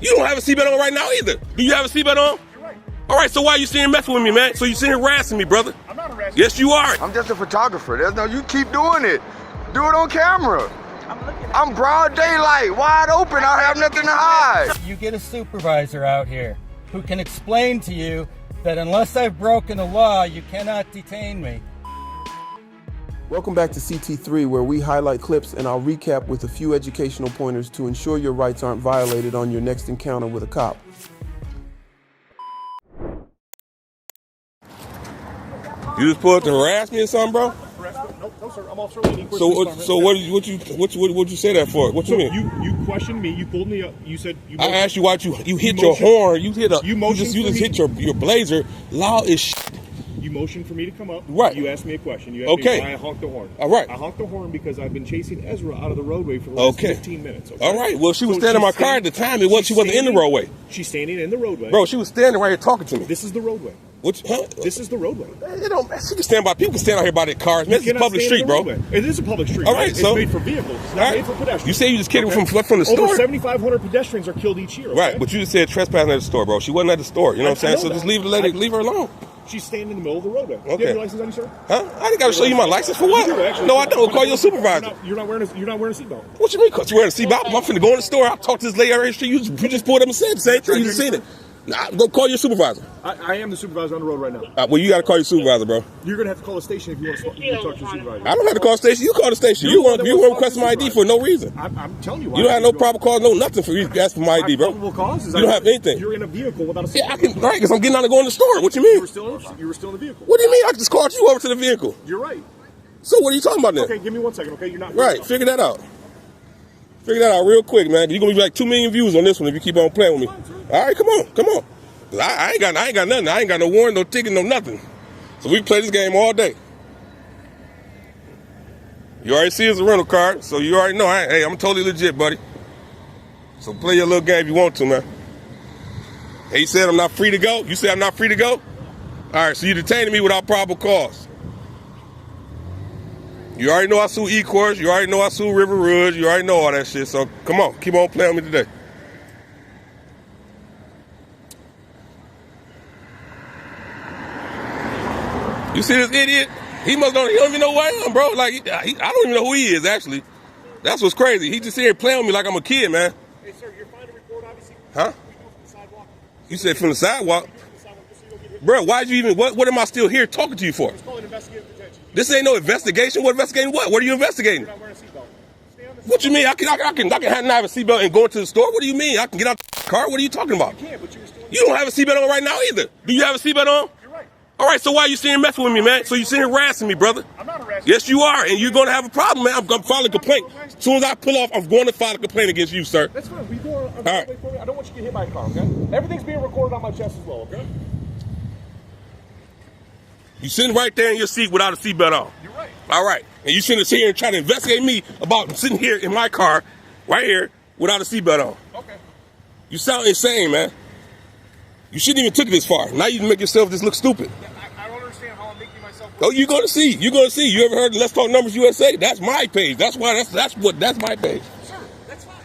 You don't have a seatbelt on right now either. Do you have a seatbelt on? You're right. All right, so why are you sitting messing with me, man? So you sitting harassing me, brother? I'm not harassing. Yes, you are. I'm just a photographer. There's no, you keep doing it. Do it on camera. I'm broad daylight, wide open. I have nothing to hide. You get a supervisor out here who can explain to you that unless I've broken the law, you cannot detain me. Welcome back to CT3, where we highlight clips and I'll recap with a few educational pointers to ensure your rights aren't violated on your next encounter with a cop. You just pulled up to harass me or something, bro? No, sir. I'm Officer Lee. So what you say that for? What you mean? You questioned me. You pulled me up. You said you. I asked you why you hit your horn. You hit a. You just hit your blazer loud as shit. You motioned for me to come up. Right. You asked me a question. You asked me why I honked the horn. All right. I honked the horn because I've been chasing Ezra out of the roadway for the last 15 minutes. Okay? All right. Well, she was standing in my car at the time. She wasn't in the roadway. She's standing in the roadway. Bro, she was standing right here talking to me. This is the roadway. This is the roadway. She can stand by. People can stand out here by their cars. Man, this is a public street, bro. It is a public street. All right, it's so made for vehicles. It's not made for pedestrians. You say you just kidding from the store? Over 7,500 pedestrians are killed each year. Okay? Right, but you just said trespassing at the store, bro. She wasn't at the store. You know what I'm saying? So just leave her alone. She's standing in the middle of the roadway. Okay. Do you have your license on you, sir? Huh? I didn't got to show you my license for what? You do, actually. No, I don't. Call your supervisor. You're not wearing a seatbelt. What you mean? Cause you're wearing a seatbelt? I'm finna go in the store. I'll talk to this lady right here. You just pulled up and said the same thing. You just seen it. Nah, go call your supervisor. I am the supervisor on the road right now. Well, you got to call your supervisor, bro. You're going to have to call the station if you want to talk to your supervisor. I don't have to call the station. You call the station. You want to request my ID for no reason. I'm telling you why. You don't have no probable cause, no nothing for you to ask for my ID, bro. Probable cause is you don't have anything. You're in a vehicle without a seatbelt. Yeah, I can, right, because I'm getting out and going to the store. What you mean? You were still in the vehicle. What do you mean? I just called you over to the vehicle. You're right. So what are you talking about then? Okay, give me 1 second, okay? You're not right. Figure that out. Figure that out real quick, man. You're gonna be like 2 million views on this one if you keep on playing with me. All right, come on. I ain't got nothing. I ain't got no warrant, no ticket, no nothing. So we play this game all day. You already see it's a rental card, so you already know. Hey, I'm totally legit, buddy. So play your little game if you want to, man. Hey, you said I'm not free to go? You said I'm not free to go? All right, so you detaining me without probable cause. You already know I sue E-Course. You already know I sue River Rouge. You already know all that shit. So come on, keep on playing with me today. You see this idiot? He don't even know who I am, bro. Like, I don't even know who he is, actually. That's what's crazy. He just here playing with me like I'm a kid, man. Hey, sir, you're fine to record, obviously. Huh? You said from the sidewalk? Bro, why'd you even, what am I still here talking to you for? it's called investigative detention. This ain't no investigation. What investigating what? What are you investigating? You're not wearing a seatbelt. Stay on the What you mean? I can not have a seatbelt and go into the store? What do you mean? I can get out the car? What are you talking about? You can, but you were still in the You don't have a seatbelt on right now either. Do you have a seatbelt on? You're right. All right, so why are you sitting messing with me, man? So you sitting harassing me, brother? I'm not harassing. Yes, you are, and you're going to have a problem, man. I'm filing a complaint. As soon as I pull off, I'm going to file a complaint against you, sir. That's fine. We go on all right. for me. I don't want you to get hit by a car, okay? Everything's being recorded on my chest as well, okay? You sitting right there in your seat without a seatbelt on. You're right. All right, and you sitting here and trying to investigate me about sitting here in my car, right here, without a seatbelt on. Okay. You sound insane, man. You shouldn't even took it this far. Now you make yourself just look stupid. I don't understand how I'm making myself. Oh, you're gonna see. You're gonna see. You ever heard of Let's Talk Numbers USA? That's my page. That's my page. Sir, that's fine.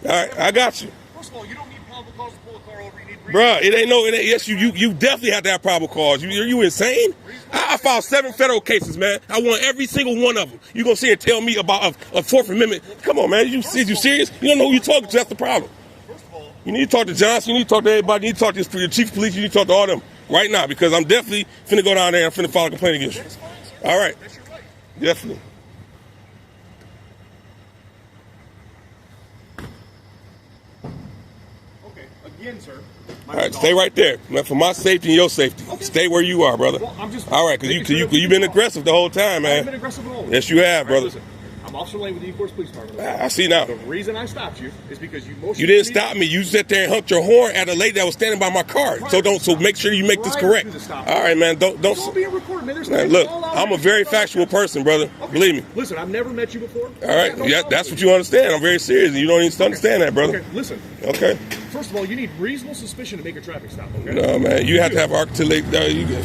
All right, I got you. First of all, you don't need probable cause to pull a car over. You need Bruh, it ain't. Yes, you definitely have to have probable cause. You insane? I filed 7 federal cases, man. I won every single one of them. You gonna sit and tell me about a Fourth Amendment? Come on, man. You serious? You don't know who you're talking to. That's the problem. First of all, you need to talk to Johnson. You need to talk to everybody. You need to talk to your chief of police. You need to talk to all them right now because I'm definitely finna go down there and finna file a complaint against you. that's fine, sir. All right. That's your right. Definitely. Okay. Again, sir. All right, stay right there, man. For my safety and your safety, stay where you are, brother. Well, I'm just all right, because you've been aggressive the whole time, man. I've been aggressive at all. Yes, you have, brother. Listen, I'm Officer Lane with the E-Course Police Department. I see now. The reason I stopped you is because you motioned. You didn't stop me. You sat there and honked your horn at a lady that was standing by my car. So make sure you make this correct. All right, man. Don't. It's all being recorded, man. Man, look, I'm a very factual person, brother. Okay. Believe me. Listen, I've never met you before. All right, yeah, that's what you understand. I'm very serious, and you don't even understand that, brother. Okay, listen. Okay. First of all, you need reasonable suspicion to make a traffic stop. Okay. No, man. You have to have articulate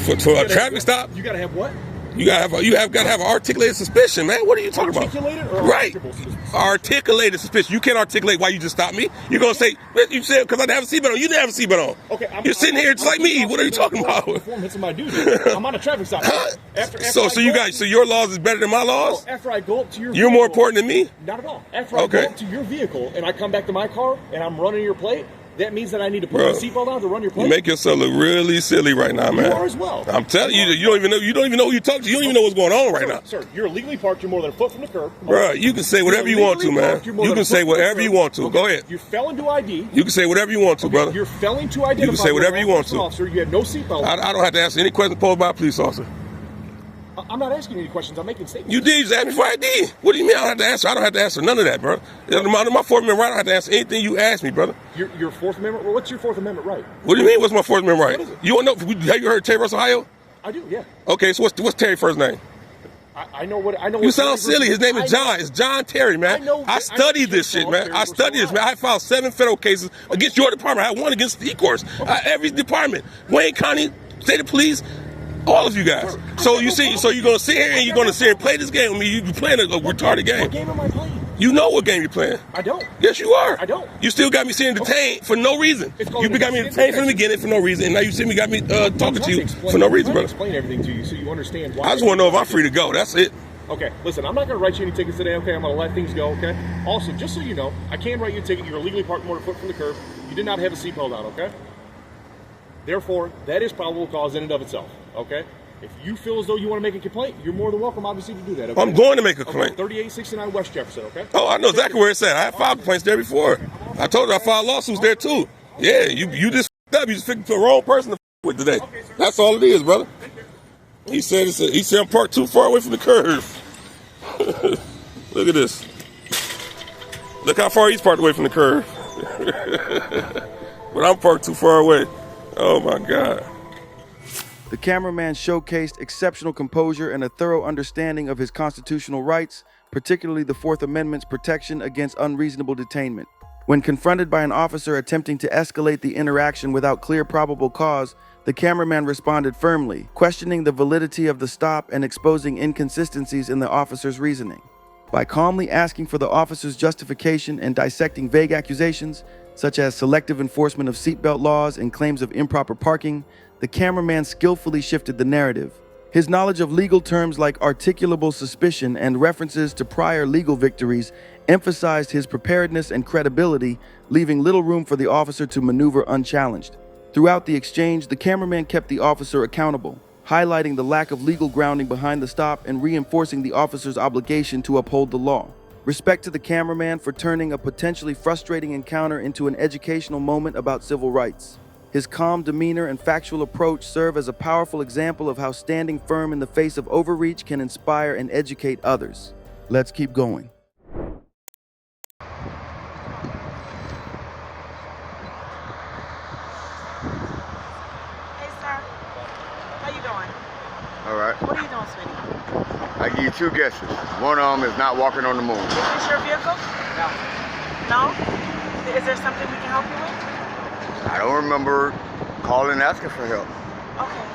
for a traffic stop. You got to have what? You got to have an articulated suspicion, man. What are you talking Articulated about? or Right. articulable? Articulated suspicion. You can't articulate why you just stopped me. You're going to say, you said because I didn't have a seatbelt on. You didn't have a seatbelt on. Okay, You're sitting here just like me. What are you talking about? Performance of my duty. I'm on a traffic stop. So your laws is better than my laws? No, after I go up to your You're more important than me? Not at all. After I go up to your vehicle and I come back to my car and I'm running your plate, that means that I need to put my seatbelt on to run your plate? You make yourself look really silly right now, man. You are as well. I'm telling you, you don't even know who you talk to. You don't even know what's going on right now. Sir, you're illegally parked. You're more than a foot from the curb. Bro, you can say whatever you want to, man. You can say whatever you want to. Go ahead. You're failing to ID. You can say whatever you want to, brother. You're failing to identify. You can say whatever you want to. Officer, you have no seatbelt. I don't have to answer any questions posed by a police officer. I'm not asking you any questions. I'm making statements. You did. You just asked me for ID. What do you mean I don't have to answer? I don't have to answer none of that, bro. Under my Fourth Amendment right, I don't have to answer anything you ask me, brother. Your Fourth Amendment? Well, what's your Fourth Amendment right? What do you mean? What's my Fourth Amendment right? What is it? You don't know? Have you heard Terry vs. Ohio? I do, yeah. Okay, so what's Terry's first name? I know what. You sound silly. His name is John. It's John Terry, man. I studied this shit, man. I studied this, man. I filed 7 federal cases against your department. I had 1 against the E-Course. Every department, Wayne County, State of Police, all of you guys. So you see, so you're gonna sit here and you're gonna sit here and play this game with me. You're playing a retarded game. What game am I playing? You know what game you're playing. I don't. Yes, you are. I don't. You still got me sitting detained for no reason. You got me detained from the beginning for no reason, and now you see me got me talking to you for no reason, brother. Explain everything to you so you understand why. I just want to know if I'm free to go. That's it. Okay, listen, I'm not going to write you any tickets today, okay? I'm going to let things go, okay? Also, just so you know, I can write you a ticket. You're illegally parked more than a foot from the curb. You did not have a seatbelt on, okay? Therefore, that is probable cause in and of itself, okay? If you feel as though you want to make a complaint, you're more than welcome, obviously, to do that, okay? I'm going to make a complaint. 3869 West Jefferson, okay? Oh, I know exactly where it's at. I had filed complaints there before. I told you I filed lawsuits there, too. Yeah, you just f***ed up. You just picked the wrong person to f*** with today. That's all it is, brother. He said I'm parked too far away from the curb. Look at this. Look how far he's parked away from the curb. But I'm parked too far away. Oh my God. The cameraman showcased exceptional composure and a thorough understanding of his constitutional rights, particularly the Fourth Amendment's protection against unreasonable detainment. When confronted by an officer attempting to escalate the interaction without clear probable cause, the cameraman responded firmly, questioning the validity of the stop and exposing inconsistencies in the officer's reasoning. By calmly asking for the officer's justification and dissecting vague accusations, such as selective enforcement of seatbelt laws and claims of improper parking, the cameraman skillfully shifted the narrative. His knowledge of legal terms like articulable suspicion and references to prior legal victories emphasized his preparedness and credibility, leaving little room for the officer to maneuver unchallenged. Throughout the exchange, the cameraman kept the officer accountable, highlighting the lack of legal grounding behind the stop and reinforcing the officer's obligation to uphold the law. Respect to the cameraman for turning a potentially frustrating encounter into an educational moment about civil rights. His calm demeanor and factual approach serve as a powerful example of how standing firm in the face of overreach can inspire and educate others. Let's keep going. Hey, sir. How you doing? All right. What are you doing, sweetie? I give you 2 guesses. One of them is not walking on the moon. Is this your vehicle? No. No? Is there something we can help you with? I don't remember calling and asking for help. Okay.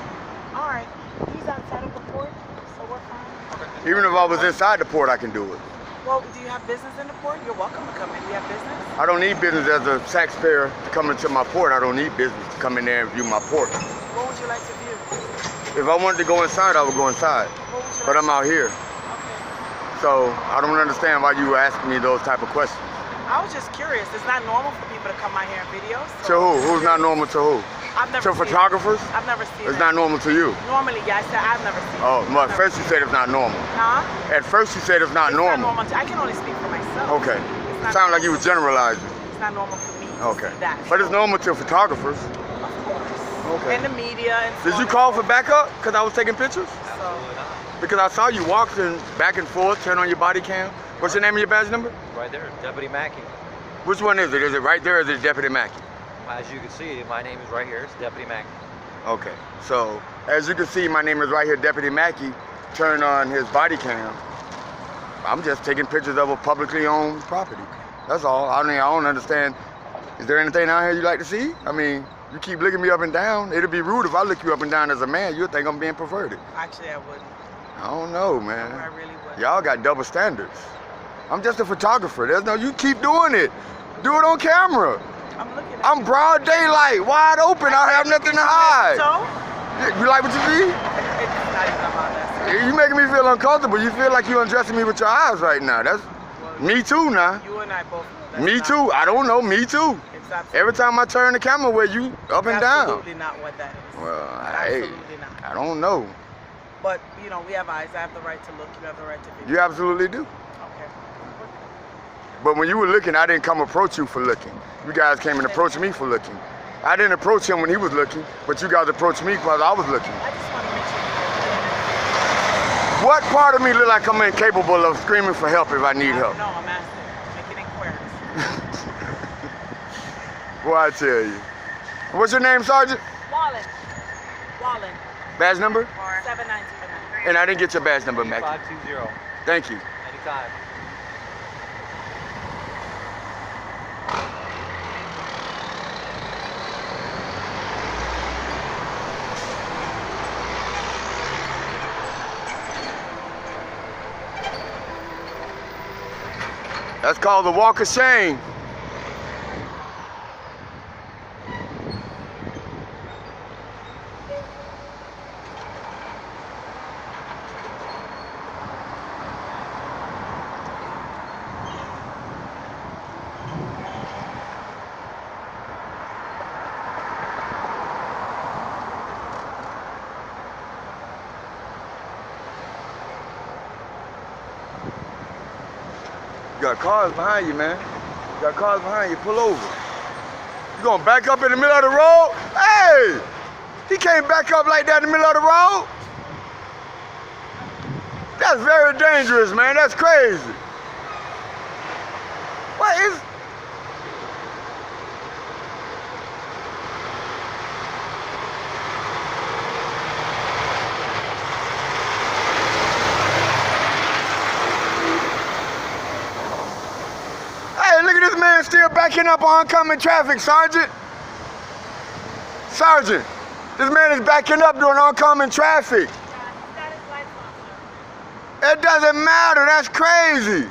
All right. He's outside of the port, so we're fine. Okay. Even if I was inside the port, I can do it. Well, do you have business in the port? You're welcome to come in. Do you have business? I don't need business as a taxpayer to come into my port. I don't need business to come in there and view my port. What would you like to view? If I wanted to go inside, I would go inside. What would you But like I'm out here. Okay. So I don't understand why you were asking me those type of questions. I was just curious. It's not normal for people to come out here in videos. To who? Who's not normal to who? I've never To seen photographers? It. I've never seen It's it. not normal to you. Normally, yeah, I said I've never seen Oh, it. well, at first you said it's not normal. Huh? At first you said it's not It's normal. not normal. I can only speak for myself. Okay. It's not Sound like you normal. were generalizing. It's not normal for me to Okay. see that. But it's normal to photographers. Of course. Okay. And the media and Did you call for backup? Because I was taking pictures? So, Because I saw you walking back and forth, turn on your body cam. What's your name and your badge number? Right there, Deputy Mackey. Which one is it? Is it right there or is it Deputy Mackey? As you can see, my name is right here. It's Deputy Mackey. Okay. So, as you can see, my name is right here, Deputy Mackey. Turn on his body cam. I'm just taking pictures of a publicly owned property. That's all. I mean, I don't understand. Is there anything out here you'd like to see? I mean, you keep looking me up and down. It'd be rude if I look you up and down as a man. You'd think I'm being perverted. actually, I wouldn't. I don't know, I man. really would. Y'all got double standards. I'm just a photographer. There's no, you keep doing it. Do it on camera. I'm looking at I'm broad daylight, wide open. I have nothing to hide. So? You like what you see? It's not even about that, sir. You making me feel uncomfortable. You feel like you're undressing me with your eyes right now. That's me too now. You and I both know that's Me not- too. I don't know. Me too. It's absolutely, Every time I turn the camera where you up and down. absolutely not what that is. Well, Absolutely not. I don't know. But, you know, we have eyes. I have the right to look. You have the right to video. You absolutely do. Okay. But when you were looking, I didn't come approach you for looking. You guys came and approached me for looking. I didn't approach him when he was looking, but you guys approached me because I was looking. I just want to make sure you're What part of me look like I'm incapable of screaming for help if I need help? No, I'm asking. Making inquiries. Well, I tell you. What's your name, Sergeant? Wallen. Badge number? 792. And I didn't get your badge number, Mac. 520. Thank you. Anytime. That's called the walk of shame. You got cars behind you, man. You got cars behind you. Pull over. You gonna back up in the middle of the road? Hey! He can't back up like that in the middle of the road. That's very dangerous, man. That's crazy. What is... Hey, look at this man still backing up on oncoming traffic, Sergeant. Sergeant, this man is backing up during oncoming traffic. It doesn't matter, that's crazy.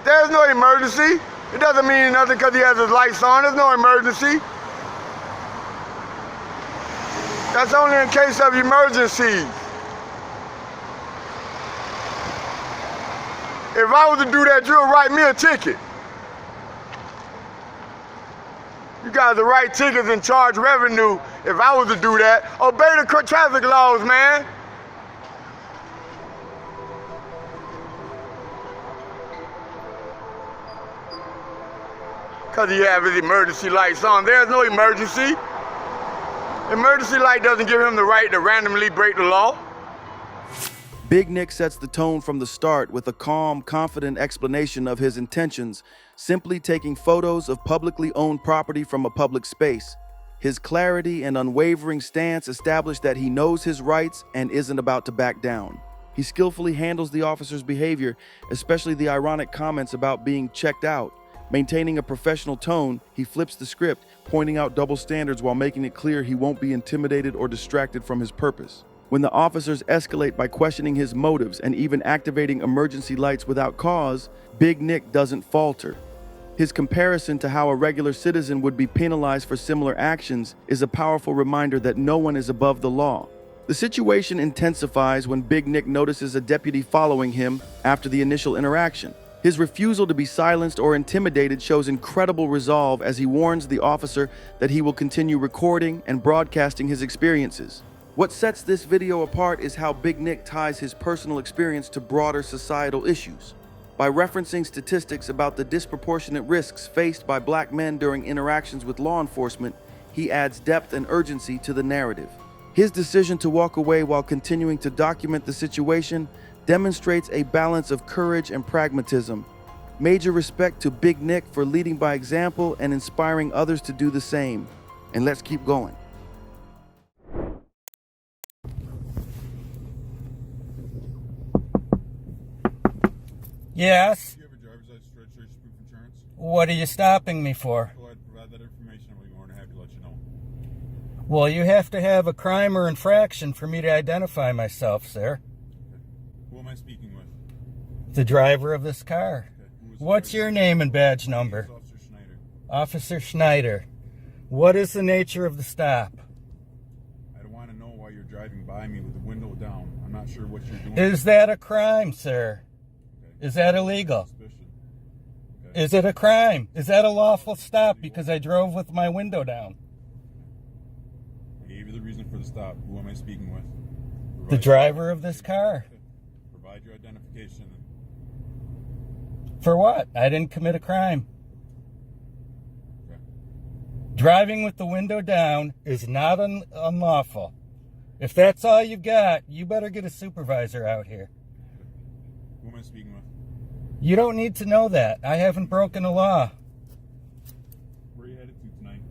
There's no emergency. It doesn't mean nothing because he has his lights on. There's no emergency. That's only in case of emergencies. If I was to do that, you'll write me a ticket. You guys will write tickets and charge revenue if I was to do that. Obey the traffic laws, man. Because he has his emergency lights on. There's no emergency. Emergency light doesn't give him the right to randomly break the law. Big Nick sets the tone from the start with a calm, confident explanation of his intentions, simply taking photos of publicly owned property from a public space. His clarity and unwavering stance establish that he knows his rights and isn't about to back down. He skillfully handles the officer's behavior, especially the ironic comments about being checked out. Maintaining a professional tone, he flips the script, pointing out double standards while making it clear he won't be intimidated or distracted from his purpose. When the officers escalate by questioning his motives and even activating emergency lights without cause, Big Nick doesn't falter. His comparison to how a regular citizen would be penalized for similar actions is a powerful reminder that no one is above the law. The situation intensifies when Big Nick notices a deputy following him after the initial interaction. His refusal to be silenced or intimidated shows incredible resolve as he warns the officer that he will continue recording and broadcasting his experiences. What sets this video apart is how Big Nick ties his personal experience to broader societal issues. By referencing statistics about the disproportionate risks faced by black men during interactions with law enforcement, he adds depth and urgency to the narrative. His decision to walk away while continuing to document the situation demonstrates a balance of courage and pragmatism. Major respect to Big Nick for leading by example and inspiring others to do the same. And let's keep going. Yes? Do you have a driver's license, registration, proof of insurance? What are you stopping me for? Go ahead and provide that information and we'll be more than happy to let you know. Well, you have to have a crime or infraction for me to identify myself, sir. Who I speaking with? The driver of this car. Okay. Who is What's your name and badge number? Officer Schneider. Officer Schneider. What is the nature of the stop? I don't want to know why you're driving by me with the window down. I'm not sure what you're doing. Is that a crime, sir? Okay. Is that illegal? Suspicion. Okay. Is it a crime? Is that a lawful stop because I drove with my window down? I gave you the reason for the stop. Who am I speaking with? The driver of this car. Okay. Provide your identification. For what? I didn't commit a crime. Okay. Driving with the window down is not unlawful. If that's all you got, you better get a supervisor out here. Who am I speaking with? You don't need to know that. I haven't broken a law. Where are you headed to tonight?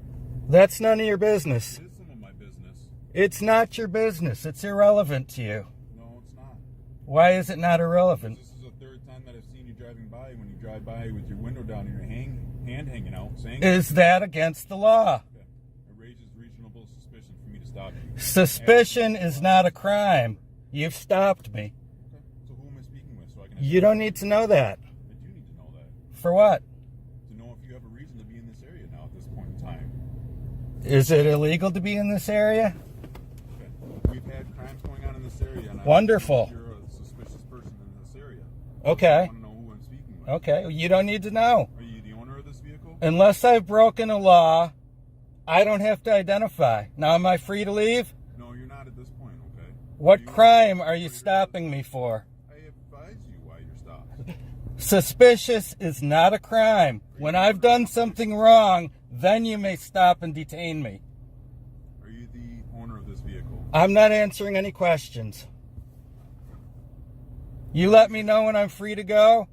That's none of your business. It is some of my business. It's not your business. It's irrelevant to you. No, it's not. Why is it not irrelevant? This is the third time that I've seen you driving by. When you drive by with your window down and your hand hanging out, saying Is that against the law? okay. It raises reasonable suspicion for me to stop you. Suspicion is not a crime. You've stopped me. Okay. So who am I speaking with? So I can. You don't need to know that. I do need to know that For what? to know if you have a reason to be in this area now at this point in time. Is it illegal to be in this area? Okay. We've had crimes going on in this area. And Wonderful. You're a suspicious person in this area. Okay. I want to know who I'm speaking with. Okay, you don't need to know. Are you the owner of this vehicle? Unless I've broken a law, I don't have to identify. Now, am I free to leave? No, you're not at this point. Okay. What crime are you stopping me for? I advise you why you're stopped. Suspicious is not a crime. When I've done something wrong, then you may stop and detain me. Are you the owner of this vehicle? I'm not answering any questions. You let me know when I'm free to go,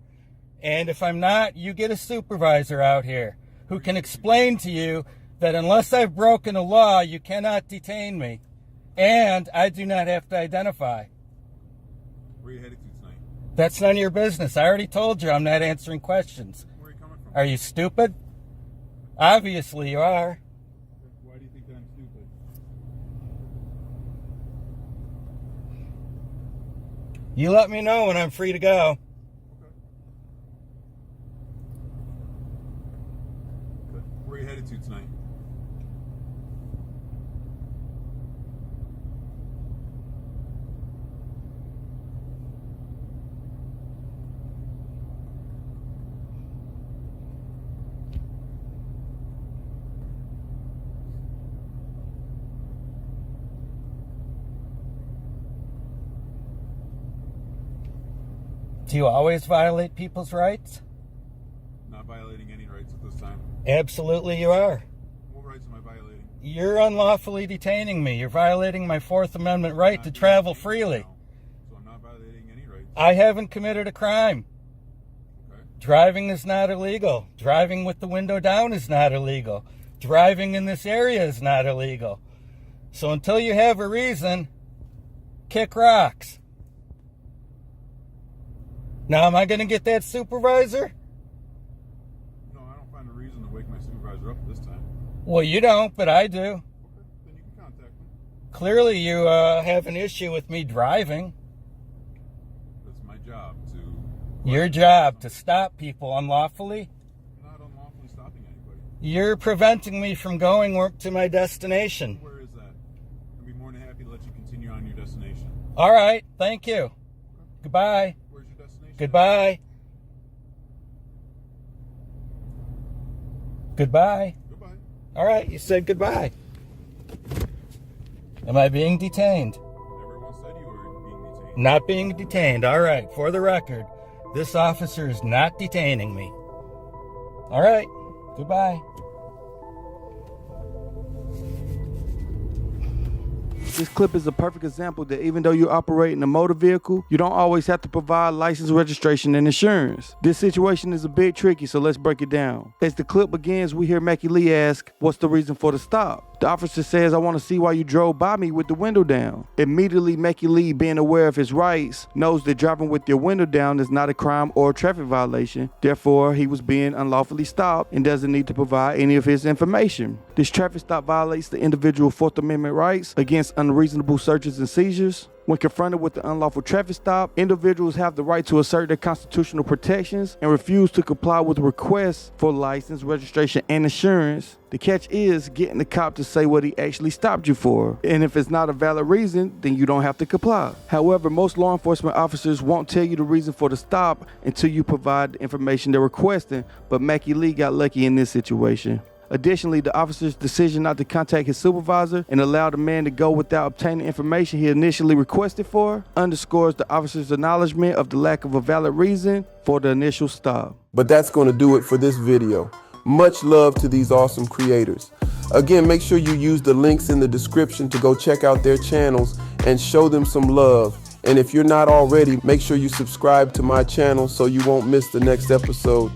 and if I'm not, you get a supervisor out here who can explain to you that unless I've broken a law, you cannot detain me, and I do not have to identify. Where are you headed to tonight? That's none of your business. I already told you I'm not answering questions. Where are you coming from? Are you stupid? Obviously you are. Why do you think that I'm stupid? You let me know when I'm free to go. Okay. Okay. Where are you headed to tonight? Do you always violate people's rights? Not violating any rights at this time. Absolutely you are. What rights am I violating? You're unlawfully detaining me. You're violating my Fourth Amendment right to travel freely. No. So I'm not violating any rights. I haven't committed a crime. Okay. Driving is not illegal. Driving with the window down is not illegal. Driving in this area is not illegal. So until you have a reason, kick rocks. Now, am I going to get that supervisor? No, I don't find a reason to wake my supervisor up this time. Well, you don't, but I do. Okay. Then you can contact them. Clearly, you have an issue with me driving. That's my job to. Your job to stop people unlawfully. I'm not unlawfully stopping anybody. You're preventing me from going to my destination. Where is that? I'd be more than happy to let you continue on your destination. All right, thank you. Goodbye. Where's your destination? Goodbye. Goodbye. Goodbye. All right, you said goodbye. Am I being detained? Never once said you were being detained. Not being detained. All right, for the record, this officer is not detaining me. All right, goodbye. This clip is a perfect example that even though you operate in a motor vehicle, you don't always have to provide license, registration, and insurance. This situation is a bit tricky, so let's break it down. As the clip begins, we hear Mackie Lee ask, "What's the reason for the stop?" The officer says, "I want to see why you drove by me with the window down." Immediately, Mackie Lee, being aware of his rights, knows that driving with your window down is not a crime or a traffic violation. Therefore, he was being unlawfully stopped and doesn't need to provide any of his information. This traffic stop violates the individual Fourth Amendment rights against unreasonable searches and seizures. When confronted with the unlawful traffic stop, individuals have the right to assert their constitutional protections and refuse to comply with requests for license, registration, and insurance. The catch is getting the cop to say what he actually stopped you for. And if it's not a valid reason, then you don't have to comply. However, most law enforcement officers won't tell you the reason for the stop until you provide the information they're requesting, but Mackie Lee got lucky in this situation. Additionally, the officer's decision not to contact his supervisor and allow the man to go without obtaining information he initially requested for underscores the officer's acknowledgement of the lack of a valid reason for the initial stop. But that's going to do it for this video. Much love to these awesome creators. Again, make sure you use the links in the description to go check out their channels and show them some love. And if you're not already, make sure you subscribe to my channel so you won't miss the next episode.